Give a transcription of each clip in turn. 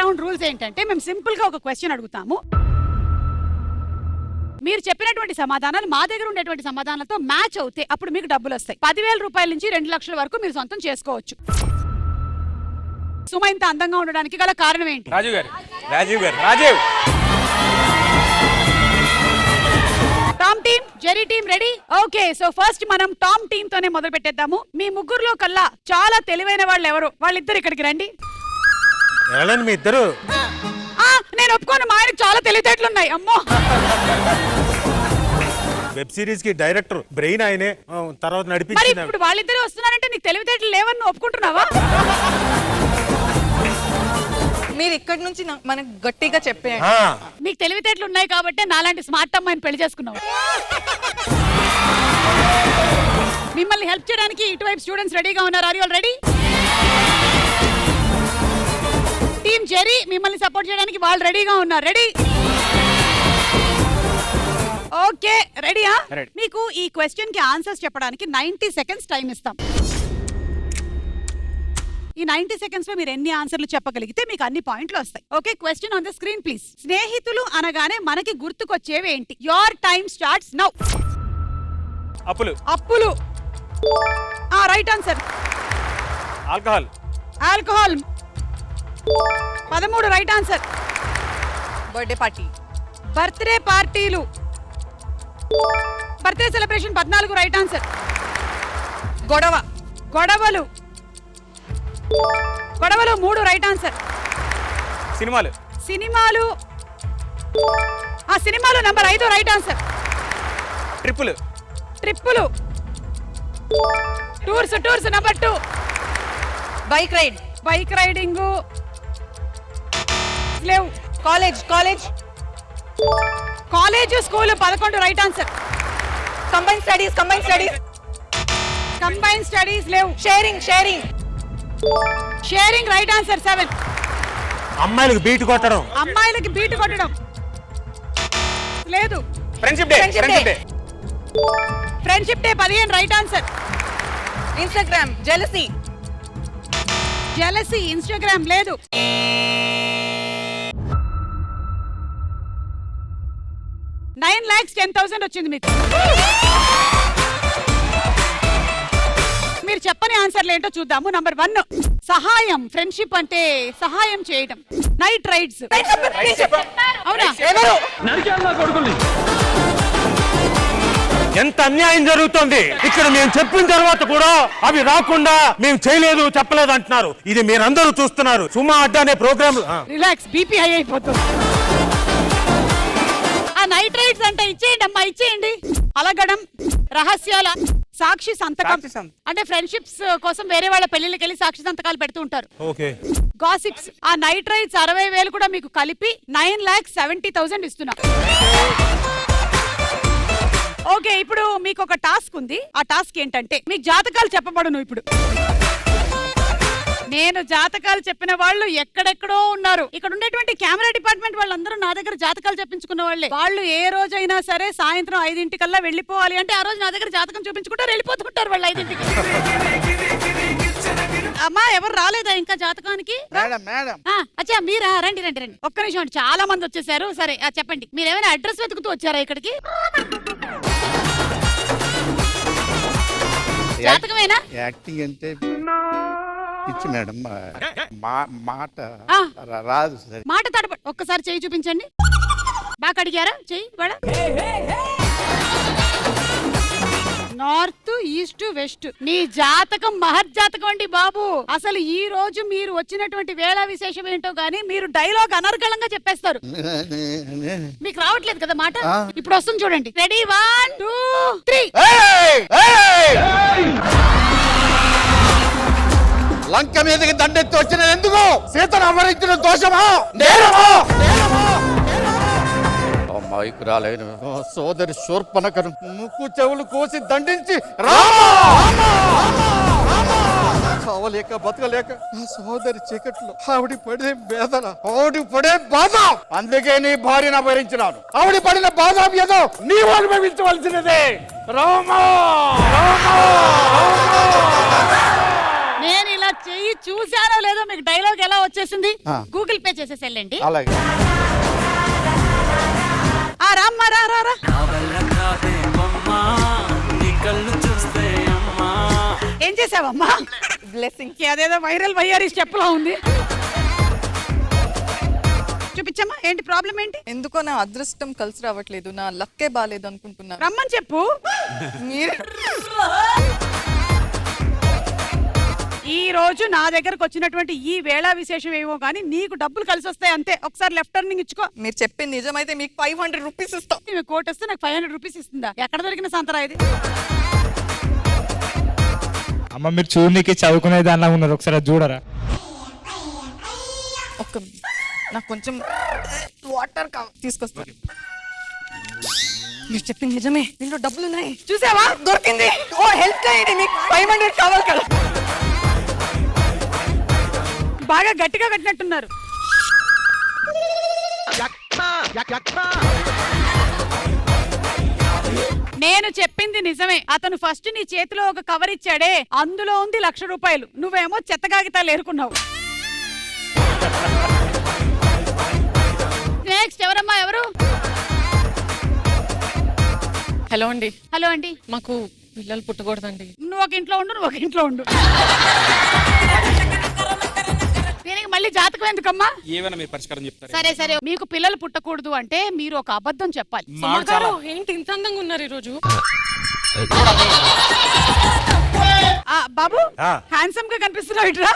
Round rules ఏంటంటే మేము simple గా ఒక క్వశ్చన్ అడుగుతాము. మీరు చెప్పినటువంటి సమాధానాలు మా దగ్గర ఉండేటువంటి సమాధానాలతో మ్యాచ్ అవుతే అప్పుడు మీకు డబ్బులు వస్తాయి. 10,000 రూపాయల నుంచి 2 లక్షల వరకు మీరు సొంతం చేసుకోవచ్చు. సుమ ఇంత అందంగా ఉండడానికి గల కారణం ఏంటి? రాజీవ్ గారు Rajiv. Tom team, Jerry team ready? Okay, so first మనం టామ్ టీమ్ తోనే మొదలు పెట్టేద్దాము. మీ ముగ్గురులో కల్లా చాలా తెలివైన వాళ్ళు ఎవరు? వాళ్ళిద్దరు ఇక్కడికి రండి. మీ ఇద్దరు నేను ఒప్పుకోను, మా ఆయనకు చాలా తెలివితేటలు ఉన్నాయి. అమ్మో, వెబ్ సిరీస్ కి డైరెక్టర్ బ్రెయిన్ ఆయనే, తర్వాత మరి నడిపించింది. ఇప్పుడు వాళ్ళిద్దరే వస్తున్నారంటే నీకు తెలివితేటలు లేవని నువ్వు ఒప్పుకుంటున్నావా? మీరు ఇక్కడి నుంచి మనకు గట్టిగా చెప్పేయండి. నీకు తెలివితేటలు ఉన్నాయి కాబట్టి నాలాంటి స్మార్ట్ అమ్మాయిని పెళ్లి చేసుకున్నావు. మిమ్మల్ని హెల్ప్ చేయడానికి ఇటువైపు స్టూడెంట్స్ రెడీగా ఉన్నారు. Are you all ready? Team Jerry మిమ్మల్ని సపోర్ట్ చేయడానికి వాళ్ళు రెడీగా ఉన్నారు. రెడీ? ఓకే, రెడీయా? మీకు ఈ క్వశ్చన్ కి ఆన్సర్స్ చెప్పడానికి 90 సెకండ్స్ టైం ఇస్తాం. ఈ 90 సెకండ్స్ లో మీరు ఎన్ని ఆన్సర్లు చెప్పగలిగితే మీకు అన్ని పాయింట్లు వస్తాయి. Okay, question on the screen please. స్నేహితులు అనగానే మనకి గుర్తుకొచ్చేవి ఏంటి? Your time starts now. అప్పులు. Right answer. Alcohol. 13 right answer. Birthday పార్టీలు. Birthday celebration 14 right answer. గొడవలు 3 రైట్ ఆన్సర్. సినిమాలు. సినిమాలు నంబర్ 5 రైట్ ఆన్సర్. ట్రిప్పులు. Tours number 2. బైక్ రైడింగ్ లేవు. College school 11 right answer. Combine studies లేవు. Sharing right answer 7. అమ్మాయిలకు beat కొట్టడం లేదు. Friendship day. Friendship day 15 right answer. Instagram jealousy Instagram లేదు. $9,10,000 వచ్చింది మీకు. మీరు చెప్పని ఆన్సర్లు ఏంటో చూద్దాము. నంబర్ 1 సహాయం. ఫ్రెండ్షిప్ అంటే సహాయం చేయడం. Night rides. అవునా? ఎంత అన్యాయం జరుగుతుంది ఇక్కడ. మేము చెప్పిన తర్వాత కూడా అవి రాకుండా మేము చేయలేదు చెప్పలేదు అంటున్నారు. ఇది మీరందరూ చూస్తున్నారు. సుమా అడ్డా అనే ప్రోగ్రామ్. రిలాక్స్, బీపీ హై అయిపోతుంది. ఆ నైట్ రైడ్స్ అంటే ఇచ్చేయండి అమ్మా, ఇచ్చేయండి. అలగడం, రహస్యాల, సాక్షి సంతకం. అంటే ఫ్రెండ్షిప్స్ కోసం వేరే వాళ్ళ పెళ్లిళ్ళకి వెళ్ళి సాక్షి సంతకాలు పెడుతూ ఉంటారు. ఓకే. గాసిప్స్. ఆ నైట్ రైడ్స్ 60,000 కూడా మీకు కలిపి 9,70,000 ఇస్తున్నా. ఓకే, ఇప్పుడు మీకు ఒక టాస్క్ ఉంది. ఆ టాస్క్ ఏంటంటే మీకు జాతకాలు చెప్పబడును. ఇప్పుడు నేను జాతకాలు చెప్పిన వాళ్ళు ఎక్కడెక్కడో ఉన్నారు. ఇక్కడ ఉండేటువంటి కెమెరా డిపార్ట్మెంట్ వాళ్ళందరూ నా దగ్గర జాతకాలు చెప్పించుకున్న వాళ్ళే. వాళ్ళు ఏ రోజైనా సరే సాయంత్రం 5 వెళ్ళిపోవాలి అంటే ఆ రోజు నా దగ్గర జాతకం చూపించుకుంటారు, వెళ్ళిపోతుంటారు వాళ్ళు 5. అమ్మా, ఎవరు రాలేదా ఇంకా జాతకానికి? అచ్చా, మీరా? రండి. ఒక్క నిమిషం అండి, చాలా మంది వచ్చేసారు. సరే చెప్పండి, మీరు ఏమైనా అడ్రస్ వెతుకుతూ వచ్చారా ఇక్కడికి? జాతకమేనా? యాక్టింగ్ అంటే పిచ్చి మేడం, మాట రాదు. మాట తడబడి ఒక్కసారి చెయ్యి చూపించండి. బాగా అడిగారా చెయ్యి? North, east, west. నీ జాతకం మహర్జాతకం అండి బాబు. అసలు ఈ రోజు మీరు వచ్చినటువంటి వేళ విశేషం ఏంటో గానీ మీరు డైలాగ్ అనర్గళంగా చెప్పేస్తారు. మీకు రావట్లేదు కదా మాట? ఇప్పుడు వస్తుంది చూడండి. రెడీ? 1, 2, 3. లంక మీదకి దండెత్తి వచ్చిన ఎందుకు? సీతను అమరించిన దోషమా? నేరమా? అమాయకురాలైన సోదరి శూర్పణఖను ముక్కు చెవులు కోసి దండించి చావలేక బతకలేక నా సోదరి చీకట్లో ఆవిడ పడే వేదన, ఆవిడ పడే బాధ, అందుకే నీ భార్యను భరించినాను. ఆవిడ పడిన బాధ ఏదో నీవు అనుభవించవలసినదే. రామా, నేను ఇలా చెయ్యి చూసారో లేదో మీకు డైలాగ్ ఎలా వచ్చేసింది. ఆ. గూగుల్ పే చేసేసి వెళ్ళండి. అలాగే ఆ రామ్మా రా రా రా. ఏం చేసావమ్మా? బ్లెస్సింగ్. అదేదో వైరల్ వయ్యారి స్టెప్ లా ఉంది. చూపించమ్మా, ఏంటి ప్రాబ్లం ఏంటి? ఎందుకో నా అదృష్టం కలిసి రావట్లేదు, నా లక్కే బాలేదు అనుకుంటున్నా. రమ్మని చెప్పు. మీరు ఈ రోజు నా దగ్గరకు వచ్చినటువంటి ఈ వేళ విశేషం ఏమో కానీ నీకు డబ్బులు కలిసి వస్తాయి అంతే. ఒకసారి లెఫ్ట్ టర్నింగ్ ఇచ్చుకో. మీరు చెప్పింది నిజమైతే మీకు 500 రూపీస్ ఇస్తాం. నీకు కోట్ వస్తే నాకు 500 రూపీస్ ఇస్తుందా? ఎక్కడ దొరికిన సంతరా ఇది? అమ్మ మీరు చూడనీకి చదువుకునే దానిలా ఉన్నారు, ఒకసారి అది చూడరా. ఒక్క నాకు కొంచెం వాటర్ తీసుకొస్తాను. మీరు చెప్పింది నిజమే, దీంట్లో డబ్బులు ఉన్నాయి. చూసావా, దొరికింది. ఓ హెల్ప్ చేయండి, మీకు 500 కావాలి కదా. బాగా గట్టిగా కట్టినట్టున్నారు. నేను చెప్పింది నిజమే. అతను ఫస్ట్ నీ చేతిలో ఒక కవర్ ఇచ్చాడే, అందులో ఉంది 1,00,000 రూపాయలు. నువ్వేమో చెత్త కాగితాలు ఏరుకున్నావు. నెక్స్ట్ ఎవరమ్మా? ఎవరు? హలో అండి. హలో అండి. మాకు పిల్లలు పుట్టకూడదండి. నువ్వు ఒక ఇంట్లో ఉండు, నువ్వు ఒక ఇంట్లో ఉండు. దీనికి మళ్ళీ జాతకం ఎందుకమ్మా? ఏమైనా మీరు పరిష్కారం చెప్తారు. సరే సరే, మీకు పిల్లలు పుట్టకూడదు అంటే మీరు ఒక అబద్ధం చెప్పాలి. సుమగారు, ఏంటి ఇంత అందంగా ఉన్నారు ఈ రోజు? బాబు, హ్యాండ్సమ్ గా కనిపిస్తున్నావు. ఇట్రా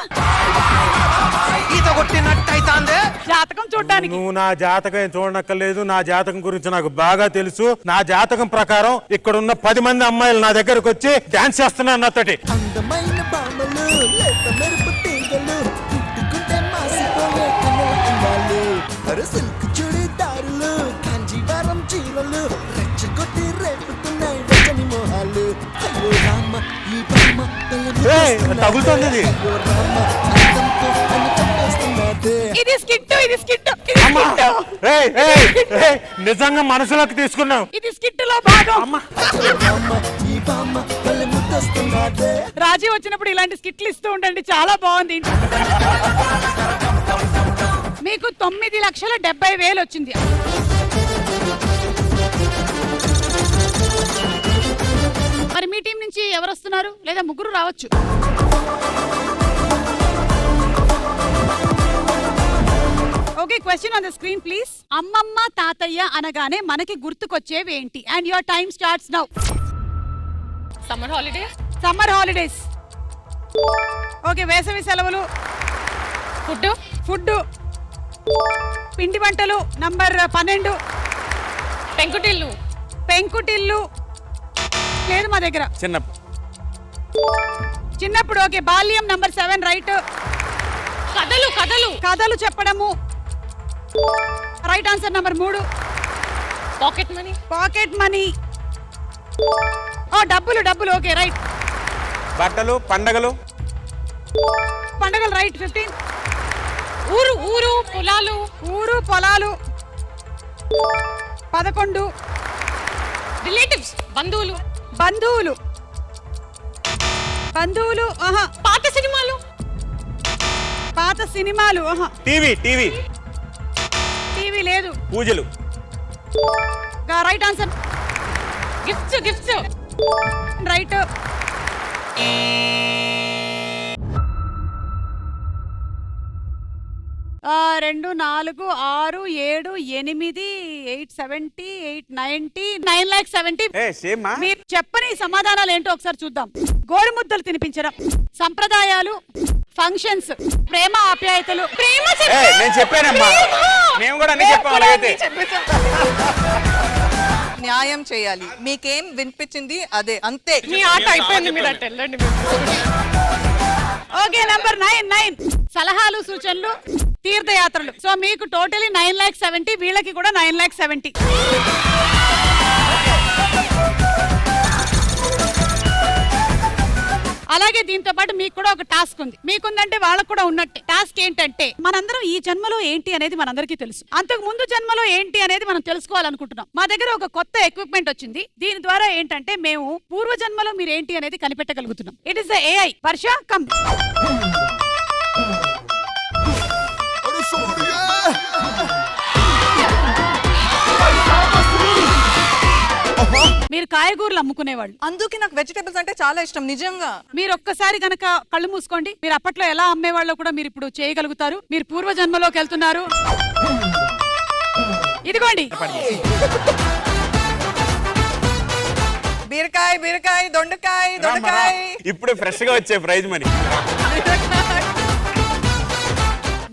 జాతకం చూడడానికి. నువ్వు నా జాతకం చూడనక్కర్లేదు. నా జాతకం గురించి నాకు బాగా తెలుసు. నా జాతకం ప్రకారం ఇక్కడ ఉన్న 10 మంది అమ్మాయిలు నా దగ్గరకు వచ్చి డాన్స్ చేస్తున్నారు నాతోటి. అందమైన బామలు లేత మెరుపు తీగలు పుట్టుకుంటే మాసిపోయే కన్నెల అరు సిల్క్ చుడిదారులు కాంజీవరం చీరలు రెచ్చగొట్టి రేపుతున్నాయి వెచ్చని మొహాలు. అయ్యో రామ ఈ బామ్మ తగులుతోంది ఇది. అయ్యో రామ అందంతో నన్ను చంపేస్తున్నదే. ఇది స్కిట్, ఇది స్కిట్, అమ్మా, ఏయ్, ఏయ్, ఏయ్, నిజంగా మనసులోకి తీసుకున్నావు. ఇది స్కిట్ లో భాగం. అయ్యో రామ ఈ బామ్మ మళ్ళీ ముద్దొస్తున్నదే. రాజీ వచ్చినప్పుడు ఇలాంటి స్కిట్లు ఇస్తూ ఉండండి, చాలా బాగుంది. మీకు 9,70,000 వచ్చింది. మరి మీ టీం నుంచి ఎవరు వస్తున్నారు? లేదా ముగ్గురు రావచ్చు. Okay, question on the screen please. అమ్మమ్మ తాతయ్య అనగానే మనకి గుర్తుకొచ్చేవి ఏంటి? And your time starts now. Summer holiday. Summer holidays. Okay, వేసవి సెలవులు. ఫుడ్. ఫుడ్. పిండి వంటలు. నంబర్ 12. పెంకుటిల్లు. పెంకుటిల్లు లేదు మా దగ్గర. చిన్నప్పుడు. ఓకే, బాల్యం. Number 7 right. కథలు. కథలు. కథలు చెప్పడము right answer. Number 3 pocket money. Pocket money. ఓ డబ్బులు. డబ్బులు. Okay right. బట్టలు. పండగలు. పండగలు రైట్. 15. ఊరు. ఊరు. పొలాలు. ఊరు పొలాలు. 11. రిలేటివ్స్. బంధువులు. బంధువులు. బంధువులు. ఆహా. పాత సినిమాలు. పాత సినిమాలు. ఆహా. టీవీ. టీవీ. టీవీ లేదు. పూజలు. Right answer. Gifts. Gifts. Right. 2, 4, 6, 7, 8, 870, 890, 9,70,000. ఏ సేమ్ మా. మీరు చెప్పని సమాధానాలు ఏంటో ఒకసారి చూద్దాం. గోరుముద్దలు తినిపించడం, సంప్రదాయాలు, ఫంక్షన్స్, ప్రేమ ఆప్యాయతలు. ప్రేమ నేను చెప్పానమ్మా. మేము కూడా అన్ని చెప్పాం. అలాగైతే న్యాయం చేయాలి. మీకేం వినిపించింది అదే, అంతే. మీ ఆట అయిపోయింది, మీరు అటు వెళ్ళండి. Okay, number 9. సలహాలు, సూచనలు, తీర్థయాత్రలు. సో మీకు టోటలీ 9,70,000. వీళ్ళకి కూడా 9,70,000. అలాగే దీంతో పాటు మీకు కూడా ఒక టాస్క్ ఉంది. మీకుందంటే వాళ్ళకు కూడా ఉన్నట్టే. టాస్క్ ఏంటంటే, మనందరం ఈ జన్మలో ఏంటి అనేది మనందరికీ తెలుసు. అంతకు ముందు జన్మలో ఏంటి అనేది మనం తెలుసుకోవాలనుకుంటున్నాం. మా దగ్గర ఒక కొత్త ఎక్విప్మెంట్ వచ్చింది. దీని ద్వారా ఏంటంటే మేము పూర్వ జన్మలో మీరు ఏంటి అనేది కనిపెట్టగలుగుతున్నాం. It is the AI. Varsha come. కాయగూరలు అమ్ముకునేవాళ్ళు. అందుకే నాకు వెజిటేబుల్స్ అంటే చాలా ఇష్టం నిజంగా. మీరు ఒక్కసారి గనక కళ్ళు మూసుకోండి, మీరు అప్పట్లో ఎలా అమ్మేవాళ్ళో కూడా మీరు ఇప్పుడు చేయగలుగుతారు. మీరు పూర్వజన్మలోకి వెళ్తున్నారు. ఇదిగోండి బీరకాయ బీరకాయ దొండకాయ దొండకాయ ఇప్పుడు ఫ్రెష్ గా వచ్చే ప్రైజ్ మనీ.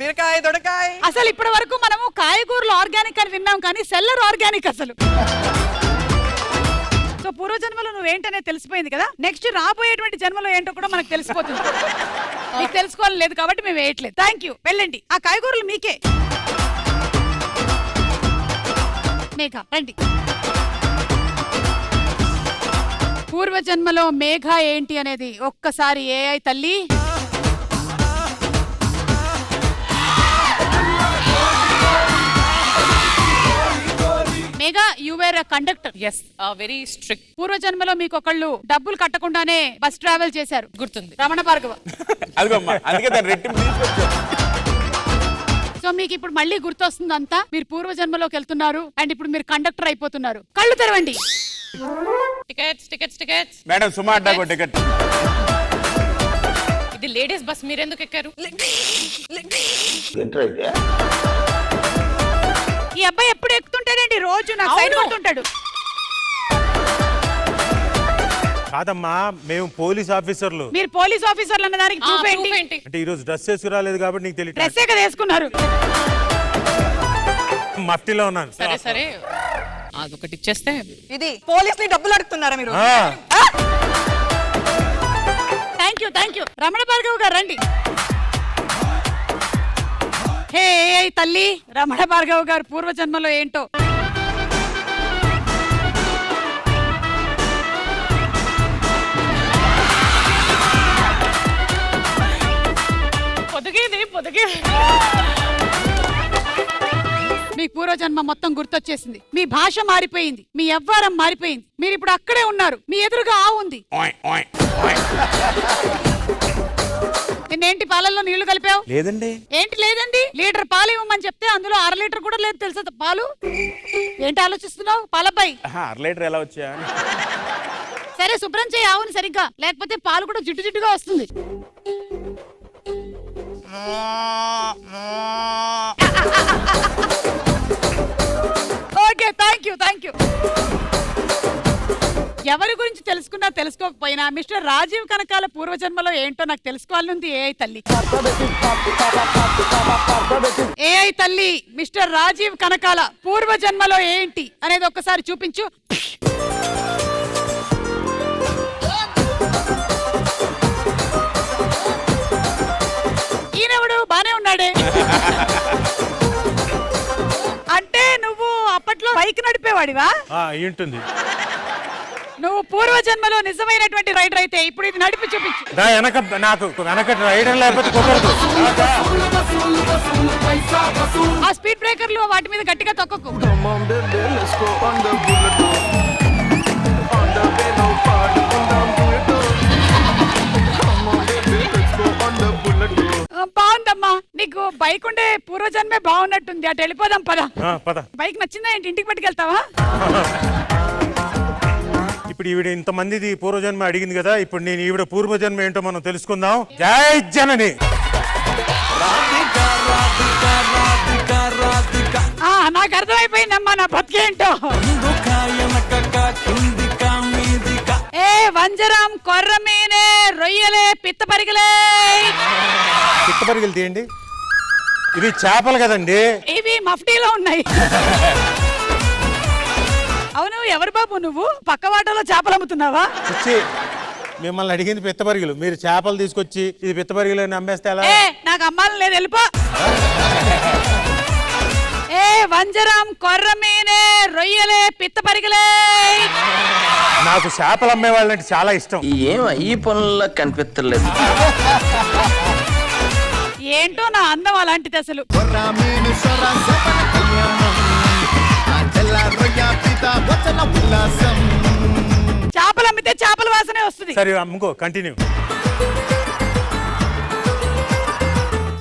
బీరకాయ దొండకాయ. అసలు ఇప్పటి వరకు మనము కాయగూరలు ఆర్గానిక్ అని విన్నాం, కానీ సెల్లర్ ఆర్గానిక్ అసలు. సో పూర్వజన్మలో నువ్వేంటనే తెలిసిపోయింది కదా, నెక్స్ట్ రాబోయేటువంటి జన్మలో ఏంటో కూడా మనకు తెలిసిపోతుంది. మీకు తెలుసుకోవాలని లేదు కాబట్టి మేము వేయట్లేదు. థ్యాంక్ యూ, వెళ్ళండి. ఆ కాయగూరలు మీకే. మేఘ రండి. పూర్వజన్మలో మేఘ ఏంటి అనేది ఒక్కసారి ఏఐ తల్లి. Megha, you were a conductor. Yes, very strict. పూర్వజన్మలో మీకు ఒకళ్ళు డబ్బులు కట్టకుండానే బస్ ట్రావెల్ చేశారు, గుర్తుంది. రమణ భార్గవ. అదిగోమ్మా, అందుకే దాన్ని రెట్టింపు తీసుకొచ్చాను. సో మీకు ఇప్పుడు మళ్ళీ గుర్తొస్తుంది అంతా. మీరు పూర్వజన్మలోకి వెళ్తున్నారు అండ్ ఇప్పుడు మీరు కండక్టర్ అయిపోతున్నారు. కళ్ళు తెరవండి. Tickets tickets tickets. మేడం సుమా అడ్డాకో టికెట్. ఇది లేడీస్ బస్, మీరెందుకు ఎక్కారు? ఈ అబ్బాయి ఎప్పుడు ఎక్కుతుంటాడండి, రోజు నాకు సైడ్ కొడుతుంటాడు. కాదమ్మా, మేము పోలీస్ ఆఫీసర్లు. మీరు పోలీస్ ఆఫీసర్లు అన్న దానికి ప్రూఫ్ ఏంటి? ఏంటి? అంటే ఈ రోజు డ్రెస్ వేసుకు రాలేదు కాబట్టి నీకు తెలియదు. డ్రెస్సే కదా వేసుకున్నారు. మఫ్టీలో ఉన్నాను. సరే సరే, అదొకటి ఇచ్చేస్తే. ఇది పోలీస్ ని డబ్బులు అడుగుతున్నారా మీరు? Thank you. రమణ భార్గవ్ గారు రండి. హే తల్లి, రమణ భార్గవ్ గారు పూర్వజన్మలో ఏంటో. పొదిగేది. మీ పూర్వజన్మ మొత్తం గుర్తొచ్చేసింది. మీ భాష మారిపోయింది, మీ యవ్వారం మారిపోయింది. మీరు ఇప్పుడు అక్కడే ఉన్నారు, మీ ఎదురుగా ఆవు ఉంది. నిన్నేంటి పాలల్లో నీళ్లు కలిపావు? లేదండి. ఏంటి లేదండి? లీటర్ పాలు ఇవ్వమని చెప్తే అందులో 1/2 లీటర్ కూడా లేదు తెలుసా పాలు. ఏంటి ఆలోచిస్తున్నావు పాలబ్బాయి? 1/2 లీటర్ ఎలా వచ్చా? సరే శుభ్రం చేయి ఆవుని సరిగ్గా, లేకపోతే పాలు కూడా జిడ్డు జిడ్డుగా వస్తుంది. Okay, thank you. ఎవరి గురించి తెలుసుకున్నా తెలుసుకోకపోయినా మిస్టర్ రాజీవ్ కనకాల పూర్వజన్మలో ఏంటో నాకు తెలుసుకోవాలనుంది. ఏఐ తల్లి, ఏఐ తల్లి, మిస్టర్ రాజీవ్ కనకాల పూర్వజన్మలో ఏంటి అనేది ఒక్కసారి చూపించు. ఈయనెవడు బానే ఉన్నాడే. అంటే నువ్వు అప్పట్లో బైక్ నడిపేవాడివా? ఉంటుంది. నువ్వు పూర్వజన్మలో నిజమైనటువంటి రైడర్ అయితే ఇప్పుడు ఇది నడిపి చూపించు. నాకు వెనక రైడర్ లేకపోతే కుదరదు. ఆ స్పీడ్ బ్రేకర్లు వాటి మీద గట్టిగా తొక్కకు. బాగుందమ్మా, నీకు బైక్ ఉండే పూర్వజన్మే బాగున్నట్టుంది. అటు వెళ్ళిపోదాం పద. బైక్ నచ్చిందా ఏంటి? ఇంటికి పట్టుకెళ్తావా? ఇప్పుడు ఈవిడ ఇంతమందిది పూర్వజన్మ అడిగింది కదా, ఇప్పుడు నేను ఈవిడ పూర్వజన్మ ఏంటో మనం తెలుసుకుందాం. జై జనని. నాకు అర్థమైపోయిందమ్మా నా బతికేంటో. ఏ వంజరం, కొర్రమీనే, రొయ్యలే, పిత్త పరిగలే. పిత్త పరిగలు తీయండి. ఇవి చేపలు కదండి. ఇవి మఫ్టీలో ఉన్నాయి. అవును, ఎవరు బాబు నువ్వు? పక్క వాటలో చేపలు అమ్ముతున్నావా? మిమ్మల్ని అడిగింది పిత్త పరిగలు, మీరు చేపలు తీసుకొచ్చి ఇది పిత్త పరిగలు అని అమ్మేస్తే ఎలా? నాకు అమ్మాలని లేదు, వెళ్ళిపో. ఏ వంజరం, కొర్రమీనే, రొయ్యలే, పిత్త పరిగలే. నాకు చేపలు అమ్మే వాళ్ళంటే చాలా ఇష్టం. ఈ పనుల్లో కనిపించలేదు. ఏంటో నా అందం అలాంటిది అసలు. చేపలు అమ్మితే చేపల వాసనే వస్తుంది. సరే అమ్ముకో, కంటిన్యూ.